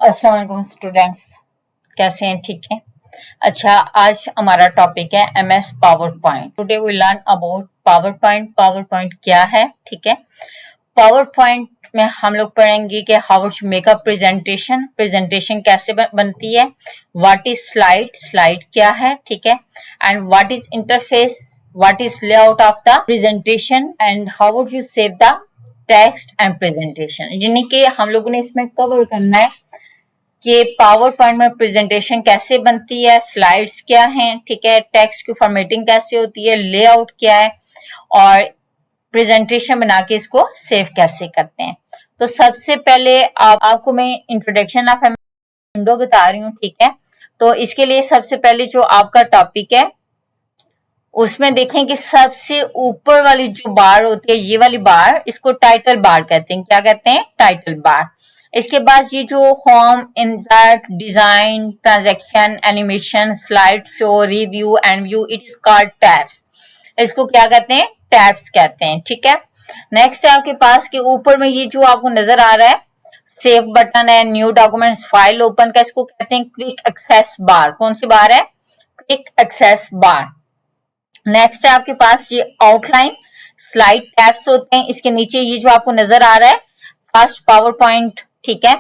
अस्सलाम वालेकुम स्टूडेंट्स, कैसे हैं? ठीक है। अच्छा, आज हमारा टॉपिक है MS power point. Today we learn about power point. Power point क्या है? ठीक है। पावर पॉइंट में हम लोग पढ़ेंगे कि how to make a presentation, presentation कैसे बनती है, व्हाट इज स्लाइड, स्लाइड क्या है, ठीक है, and what is interface, what is layout of the presentation, and how would you save the text and presentation. यानी कि हम लोगों ने इसमें कवर करना है कि पावर पॉइंट में प्रेजेंटेशन कैसे बनती है, स्लाइड्स क्या हैं, ठीक है, टेक्स्ट की फॉर्मेटिंग कैसे होती है, लेआउट क्या है, और प्रेजेंटेशन बना के इसको सेव कैसे करते हैं। तो सबसे पहले आपको मैं इंट्रोडक्शन ऑफ विंडो बता रही हूँ, ठीक है। तो इसके लिए सबसे पहले जो आपका टॉपिक है उसमें देखें कि सबसे ऊपर वाली जो बार होती है, ये वाली बार, इसको टाइटल बार कहते हैं। क्या कहते हैं? Title bar. इसके बाद ये जो home, insert, design, transaction, animation, slide show, review and view, it is called tabs. इसको क्या कहते हैं? टैब्स कहते हैं, ठीक है। नेक्स्ट है आपके पास के ऊपर में ये जो आपको नजर आ रहा है सेव बटन है, न्यू डॉक्यूमेंट्स फाइल ओपन का, इसको कहते हैं क्विक एक्सेस बार। कौन सी बार है? क्विक एक्सेस बार। नेक्स्ट है आपके पास ये आउटलाइन, स्लाइड टैब्स होते हैं। इसके नीचे ये जो आपको नजर आ रहा है फर्स्ट पावर पॉइंट, ठीक है,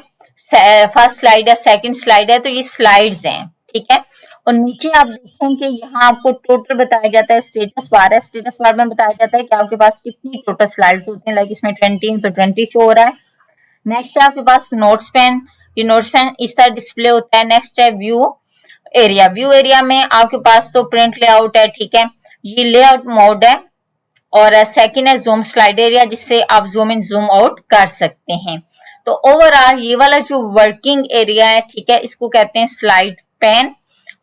फर्स्ट स्लाइड है, सेकंड स्लाइड है, तो ये स्लाइड्स हैं, ठीक है। और नीचे आप देखें कि यहाँ आपको टोटल बताया जाता है, स्टेटस बार है, स्टेटस बार में बताया जाता है कि आपके पास कितनी टोटल स्लाइड्स होती हैं। लाइक इसमें 20 तो 20 शो हो रहा है। नेक्स्ट है आपके पास नोट्स पेन, ये नोट्स पेन इस तरह डिस्प्ले होता है। नेक्स्ट है व्यू एरिया, व्यू एरिया में आपके पास तो प्रिंट लेआउट है, ठीक है, ये लेआउट मोड है। और सेकंड है जूम स्लाइड एरिया, जिससे आप जूम इन जूम आउट कर सकते हैं। तो ओवरऑल ये वाला जो वर्किंग एरिया है, ठीक है, इसको कहते हैं स्लाइड पेन।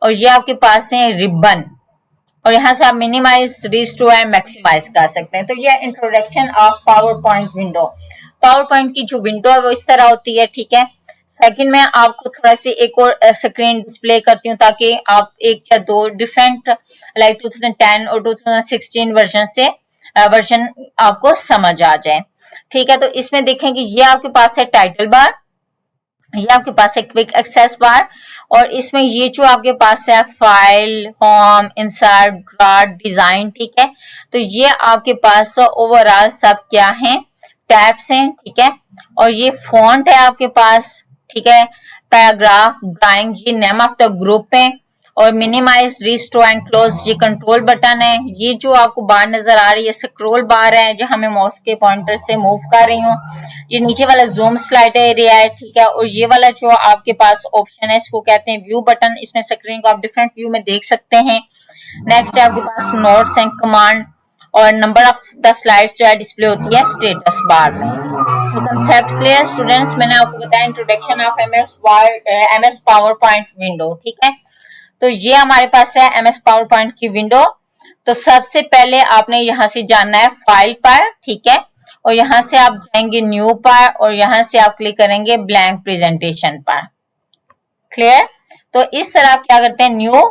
और ये आपके पास है रिबन, और यहाँ से आप मिनिमाइज, रिस्टोर एंड मैक्सिमाइज कर सकते हैं। तो ये introduction of PowerPoint window. Power point की जो विंडो है वो इस तरह होती है, ठीक है। सेकंड में आपको थोड़ा सी एक और स्क्रीन डिस्प्ले करती हूँ ताकि आप एक या दो डिफरेंट लाइक 2010 और 2016 वर्जन आपको समझ आ जाए, ठीक है। तो इसमें देखें कि ये आपके पास है टाइटल बार, ये आपके पास है क्विक एक्सेस बार, और इसमें ये जो आपके पास है file, home, insert, draw, design, ठीक है। तो ये आपके पास ओवरऑल सब क्या है? टैब्स हैं, ठीक है। और ये फॉन्ट है आपके पास, ठीक है, पैराग्राफ, ड्राइंग, ये नेम ऑफ द ग्रुप है, और मिनिमाइज, रिस्टोर एंड क्लोज ये कंट्रोल बटन है। ये जो आपको बार नजर आ रही है स्क्रॉल बार है, जो हमें माउस के पॉइंटर से मूव कर रही हूँ। ये नीचे वाला जूम स्लाइड एरिया है, ठीक है। और ये वाला जो आपके पास ऑप्शन है इसको कहते हैं व्यू बटन। इसमें स्क्रीन को आप डिफरेंट व्यू में देख सकते हैं। नेक्स्ट है आपके पास नोट्स एंड कमांड, और नंबर ऑफ द स्लाइड्स जो है डिस्प्ले होती है स्टेटस बार में। तो कंसेप्ट क्लियर स्टूडेंट्स? मैंने आपको बताया introduction of MS power point window, ठीक है। तो ये हमारे पास है एमएस पावर पॉइंट की विंडो। तो सबसे पहले आपने यहां से जाना है फाइल पर, ठीक है, और यहां से आप जाएंगे न्यू पर, और यहां से आप क्लिक करेंगे ब्लैंक प्रेजेंटेशन पर। क्लियर? तो इस तरह आप क्या करते हैं, न्यू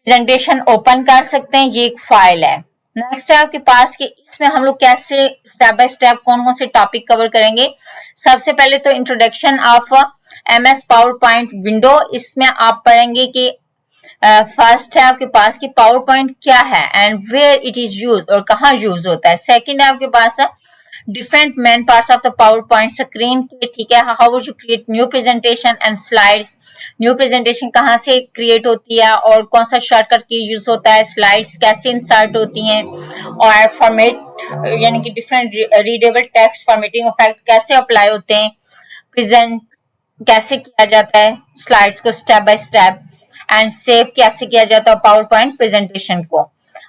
प्रेजेंटेशन ओपन कर सकते हैं। ये एक फाइल है। नेक्स्ट है आपके पास कि इसमें हम लोग कैसे स्टेप बाय स्टेप कौन कौन से टॉपिक कवर करेंगे। सबसे पहले तो introduction of MS power point window, इसमें आप पढ़ेंगे कि फर्स्ट है आपके पास कि पावर पॉइंट क्या है and where it is use, और कहाँ यूज होता है। सेकंड है आपके पास different main parts of the PowerPoint screen के, ठीक है, how would you create new presentation and slides, new presentation कहाँ से क्रिएट होती है और कौन सा शॉर्टकट की यूज होता है, स्लाइड्स कैसे इंसर्ट होती हैं, और फॉर्मेट यानी कि different readable text formatting effect कैसे अप्लाई होते हैं, प्रेजेंट कैसे किया जाता है स्लाइड्स को step by step, and save कैसे किया जाता है पावर पॉइंट प्रेजेंटेशन को।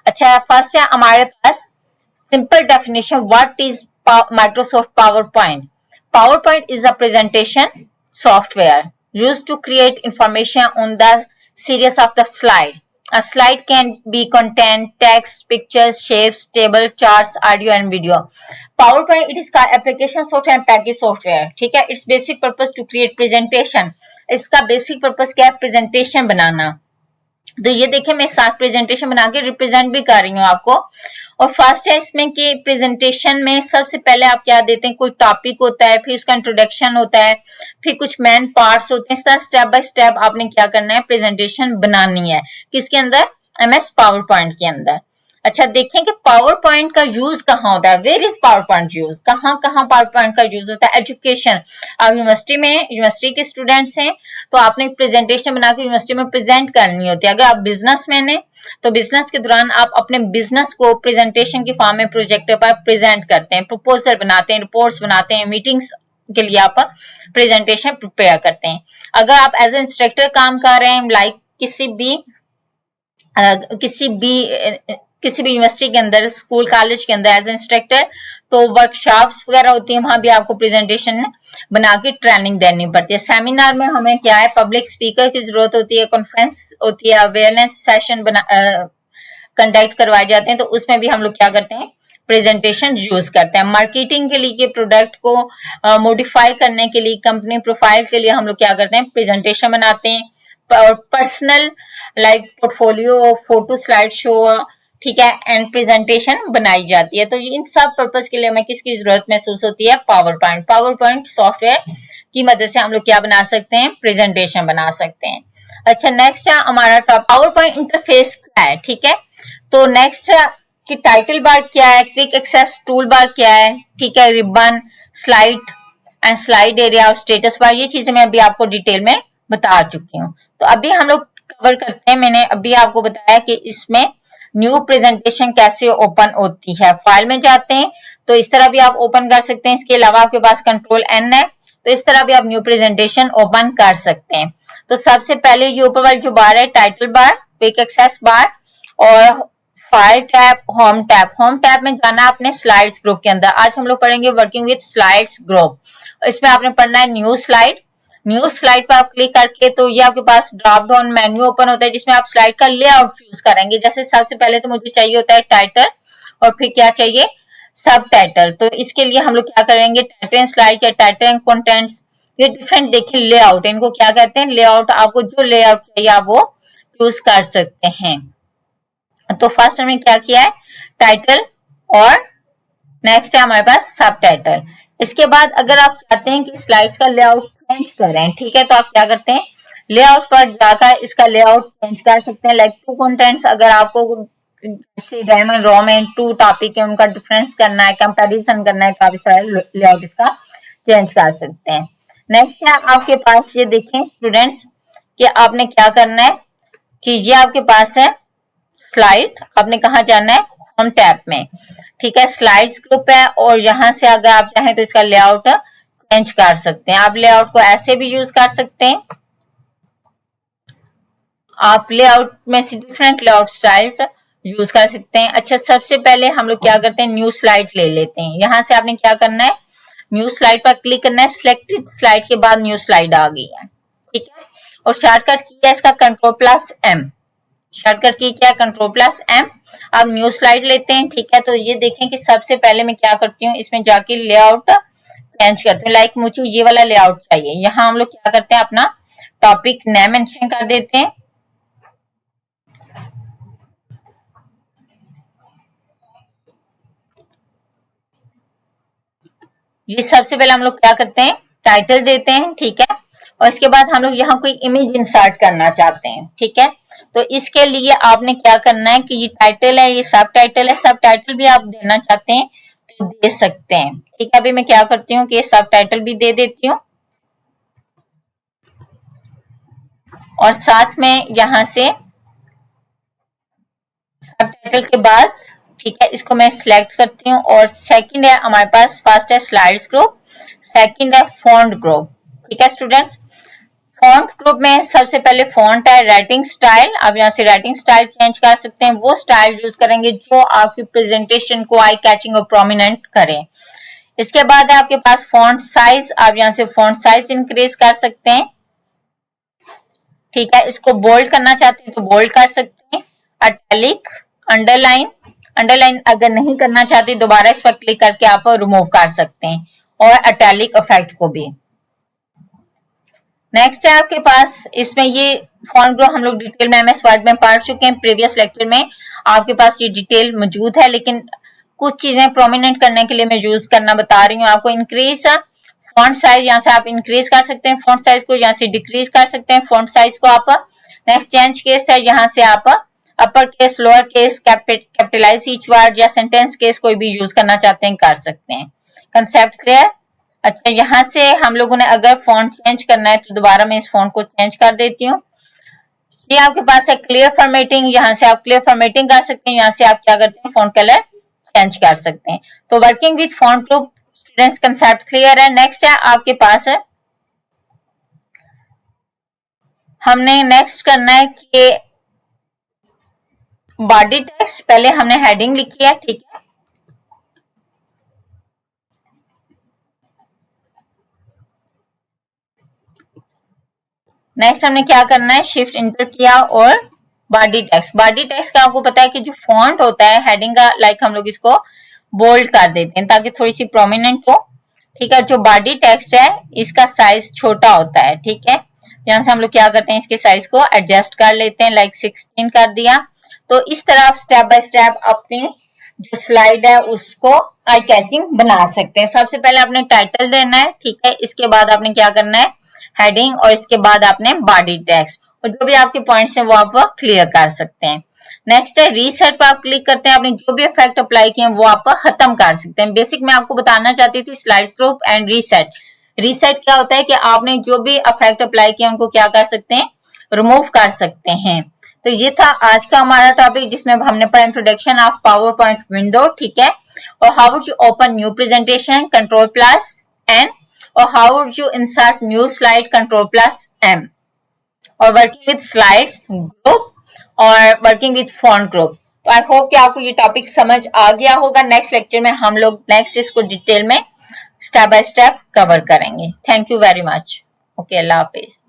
अच्छा, फर्स्ट है हमारे पास simple definition, what is Microsoft PowerPoint? PowerPoint is a presentation software used to create information on the series of the slides. A slide can be content, text, pictures, shapes, table, charts, audio and video. PowerPoint it is का application software and package software, ठीक है। Its basic purpose to create presentation. इसका basic purpose क्या है? Presentation बनाना। तो ये देखिए मैं 7 प्रेजेंटेशन बना के रिप्रेजेंट भी कर रही हूँ आपको। और फर्स्ट है इसमें कि प्रेजेंटेशन में सबसे पहले आप क्या देते हैं, कोई टॉपिक होता है, फिर उसका इंट्रोडक्शन होता है, फिर कुछ मेन पार्ट्स होते हैं। सर स्टेप बाय स्टेप आपने क्या करना है, प्रेजेंटेशन बनानी है। किसके अंदर, MS पावर पॉइंट के अंदर। अच्छा देखें कि पावर पॉइंट का यूज कहाँ होता है, where is power point use, कहाँ कहाँ पावर पॉइंट का यूज होता है। एजुकेशन, आप यूनिवर्सिटी में, यूनिवर्सिटी के स्टूडेंट्स हैं तो आपने प्रेजेंटेशन बना के यूनिवर्सिटी में प्रेजेंट करनी होती है। अगर आप बिजनेसमैन हैं तो बिजनेस के दौरान आप अपने बिजनेस को प्रेजेंटेशन के फॉर्म में प्रोजेक्टर पर प्रेजेंट करते हैं, प्रपोजल बनाते हैं, रिपोर्ट्स बनाते हैं, मीटिंग्स के लिए आप प्रेजेंटेशन प्रिपेयर करते हैं। अगर आप एज ए इंस्ट्रक्टर काम कर रहे हैं, लाइक किसी भी यूनिवर्सिटी के अंदर, स्कूल कॉलेज के अंदर एज इंस्ट्रक्टर, तो वर्कशॉप्स वगैरह होती है, वहां भी आपको प्रेजेंटेशन बना के ट्रेनिंग देनी पड़ती है। सेमिनार में हमें क्या है, पब्लिक स्पीकर की जरूरत होती है, कॉन्फ्रेंस होती है, अवेयरनेस सेशन कंडक्ट करवाए जाते हैं, तो उसमें भी हम लोग क्या करते हैं, प्रेजेंटेशन यूज करते हैं। मार्केटिंग के लिए, प्रोडक्ट को मॉडिफाई करने के लिए, कंपनी प्रोफाइल के लिए हम लोग क्या करते हैं, प्रेजेंटेशन बनाते हैं। और personal like portfolio, photo slide show, ठीक है, एंड प्रेजेंटेशन बनाई जाती है। तो इन सब पर्पस के लिए हमें किसकी जरूरत महसूस होती है, power point. Power point software की मदद से हम लोग क्या बना सकते हैं, प्रेजेंटेशन बना सकते हैं। अच्छा नेक्स्ट है हमारा टॉप पावर पॉइंट इंटरफेस क्या है, ठीक है। तो नेक्स्ट कि टाइटल बार क्या है, क्विक एक्सेस टूल बार क्या है, ठीक है, ribbon, slide and slide area और स्टेटस बार, ये चीजें मैं अभी आपको डिटेल में बता चुकी हूँ। तो अभी हम लोग कवर करते हैं, मैंने अभी आपको बताया कि इसमें न्यू प्रेजेंटेशन कैसे ओपन होती है। फाइल में जाते हैं तो इस तरह भी आप ओपन कर सकते हैं। इसके अलावा आपके पास Ctrl+N है तो इस तरह भी आप न्यू प्रेजेंटेशन ओपन कर सकते हैं। तो सबसे पहले ये ऊपर वाली जो बार है, टाइटल बार, क्विक एक्सेस बार और file tab, home tab. Home tab में जाना अपने स्लाइड्स ग्रुप के अंदर। आज हम लोग पढ़ेंगे वर्किंग विद स्लाइड्स ग्रुप। इसमें आपने पढ़ना है न्यू स्लाइड। न्यू स्लाइड पर आप क्लिक करके तो ये आपके पास ड्रॉप डाउन मेन्यू ओपन होता है जिसमें आप स्लाइड का लेआउट यूज करेंगे। जैसे सबसे पहले तो मुझे चाहिए होता है टाइटल और फिर क्या चाहिए, सब टाइटल। तो इसके लिए हम लोग क्या करेंगे, टाइटल एंड स्लाइड या टाइटल एंड कंटेंट्स, ये डिफरेंट देखिए लेआउट, इनको क्या कहते हैं, लेआउट। आपको जो लेआउट चाहिए आप वो चूज कर सकते हैं। तो फर्स्ट हमने क्या किया है, टाइटल और नेक्स्ट है हमारे पास सब टाइटल। इसके बाद अगर आप चाहते हैं कि स्लाइड्स का लेआउट चेंज करें, ठीक है, तो आप क्या करते हैं, लेआउट पर जाकर इसका लेआउट चेंज कर सकते हैं। लाइक टू कंटेंट्स, अगर आपको डायमंड रॉ में टू टॉपिक है उनका डिफरेंस करना है, कंपैरिजन करना है, तो आप इस तरह लेआउट इसका चेंज कर सकते हैं। नेक्स्ट है आपके पास, ये देखें स्टूडेंट्स कि आपने क्या करना है कि ये आपके पास है स्लाइड, आपने कहा जाना है, होम टैब में, ठीक है, स्लाइड्स ग्रुप है। और यहाँ से अगर आप चाहें तो इसका लेआउट चेंज कर सकते हैं। आप लेआउट को ऐसे भी यूज कर सकते हैं, आप लेआउट में से डिफरेंट लेआउट स्टाइल्स यूज कर सकते हैं। अच्छा सबसे पहले हम लोग क्या करते हैं, न्यू स्लाइड ले लेते हैं। यहाँ से आपने क्या करना है, न्यू स्लाइड पर क्लिक करना है। सिलेक्टेड स्लाइड के बाद न्यू स्लाइड आ गई है, ठीक है। और शॉर्टकट की है इसका Ctrl+M, शॉर्टकट की क्या है, Ctrl+M। आप न्यू स्लाइड लेते हैं, ठीक है। तो ये देखें कि सबसे पहले मैं क्या करती हूँ, इसमें जाके लेआउट चेंज करते हैं। लाइक मुझे ये वाला लेआउट चाहिए, यहाँ हम लोग क्या करते हैं, अपना टॉपिक नेम मेंशन कर देते हैं। ये सबसे पहले हम लोग क्या करते हैं, टाइटल देते हैं, ठीक है। और इसके बाद हम लोग यहाँ कोई इमेज इंसर्ट करना चाहते हैं, ठीक है। तो इसके लिए आपने क्या करना है कि ये टाइटल है, ये सब टाइटल है, सब टाइटल भी आप देना चाहते हैं तो दे सकते हैं, ठीक है। अभी मैं क्या करती हूँ कि सब टाइटल भी दे देती हूँ और साथ में यहाँ से सब टाइटल के बाद, ठीक है, इसको मैं सिलेक्ट करती हूँ। और सेकंड है हमारे पास, फर्स्ट है स्लाइड्स ग्रुप, सेकंड है फॉन्ट ग्रुप, ठीक है स्टूडेंट्स। फॉन्ट ग्रुप में सबसे पहले फॉन्ट है, राइटिंग स्टाइल। आप यहाँ से राइटिंग स्टाइल चेंज कर सकते हैं, वो स्टाइल यूज करेंगे जो आपकी प्रेजेंटेशन को आई कैचिंग और प्रोमिनेंट करें। इसके बाद है आपके पास फॉन्ट साइज, आप यहाँ से फॉन्ट साइज इंक्रीज कर सकते हैं, ठीक है। इसको बोल्ड करना चाहते हैं तो बोल्ड कर सकते हैं। अटैलिक, अंडरलाइन, अंडरलाइन अगर नहीं करना चाहते दोबारा इस पर क्लिक करके आप रिमूव कर सकते हैं, और अटैलिक इफेक्ट को भी। नेक्स्ट है आपके पास, इसमें ये फॉन्ट ग्रो हम लोग डिटेल में एमएस वर्ड में पढ़ चुके हैं प्रीवियस लेक्चर में, आपके पास ये डिटेल मौजूद है, लेकिन कुछ चीजें प्रोमिनेंट करने के लिए मैं यूज करना बता रही हूँ आपको। इंक्रीज फॉन्ट साइज, यहाँ से आप इंक्रीज कर सकते हैं फॉन्ट साइज को, यहाँ से डिक्रीज कर सकते हैं फॉन्ट साइज को आप। नेक्स्ट चेंज केस है, यहाँ से आप upper case, lower case, capitalize each word या सेंटेंस केस कोई भी यूज करना चाहते हैं कर सकते हैं। Concept clear? अच्छा, यहाँ से हम लोगों ने अगर फॉन्ट चेंज करना है तो दोबारा मैं इस फॉन्ट को चेंज कर देती हूँ। ये आपके पास है क्लियर फॉर्मेटिंग, यहाँ से आप क्लियर फॉर्मेटिंग कर सकते हैं, यहाँ से आप क्या करते हैं फॉन्ट कलर चेंज कर सकते हैं। तो working with font group students concept clear है। नेक्स्ट है आपके पास है, हमने नेक्स्ट करना है कि बॉडी टेक्स्ट, पहले हमने हेडिंग लिखी है, ठीक है। नेक्स्ट हमने क्या करना है, शिफ्ट इंटर किया और बॉडी टेक्स्ट। बॉडी टेक्स्ट का आपको पता है कि जो फॉन्ट होता है हेडिंग का, लाइक हम लोग इसको बोल्ड कर देते हैं ताकि थोड़ी सी प्रोमिनेंट हो, ठीक है। जो बॉडी टेक्स्ट है इसका साइज छोटा होता है, ठीक है। यहाँ से हम लोग क्या करते हैं, इसके साइज को एडजस्ट कर लेते हैं, लाइक 16 कर दिया। तो इस तरह आप स्टेप बाय स्टेप अपनी जो स्लाइड है उसको आई कैचिंग बना सकते हैं। सबसे पहले आपने टाइटल देना है, ठीक है। इसके बाद आपने क्या करना है, हेडिंग, और इसके बाद आपने बॉडी टेक्स्ट, और जो भी आपके पॉइंट्स हैं वो आप क्लियर कर सकते हैं। नेक्स्ट है रीसेट पर आप क्लिक करते हैं, आपने जो भी इफेक्ट अप्लाई किए हैं वो आप खत्म कर सकते हैं। बेसिक मैं आपको बताना चाहती थी slide group and reset. Reset क्या होता है कि आपने जो भी इफेक्ट अप्लाई किया उनको क्या कर सकते हैं, रिमूव कर सकते हैं। तो ये था आज का हमारा टॉपिक जिसमें हमने पढ़ा introduction of PowerPoint window, ठीक है, और how would you open new presentation, control, और how would you insert new slide, control, और वर्किंग विद स्लाइड ग्रुप और वर्किंग विद फॉन्ट ग्रुप। तो आई होप कि आपको ये टॉपिक समझ आ गया होगा। नेक्स्ट लेक्चर में हम लोग नेक्स्ट इसको डिटेल में स्टेप बाय स्टेप कवर करेंगे। Thank you very much. Okay, Allah Hafiz.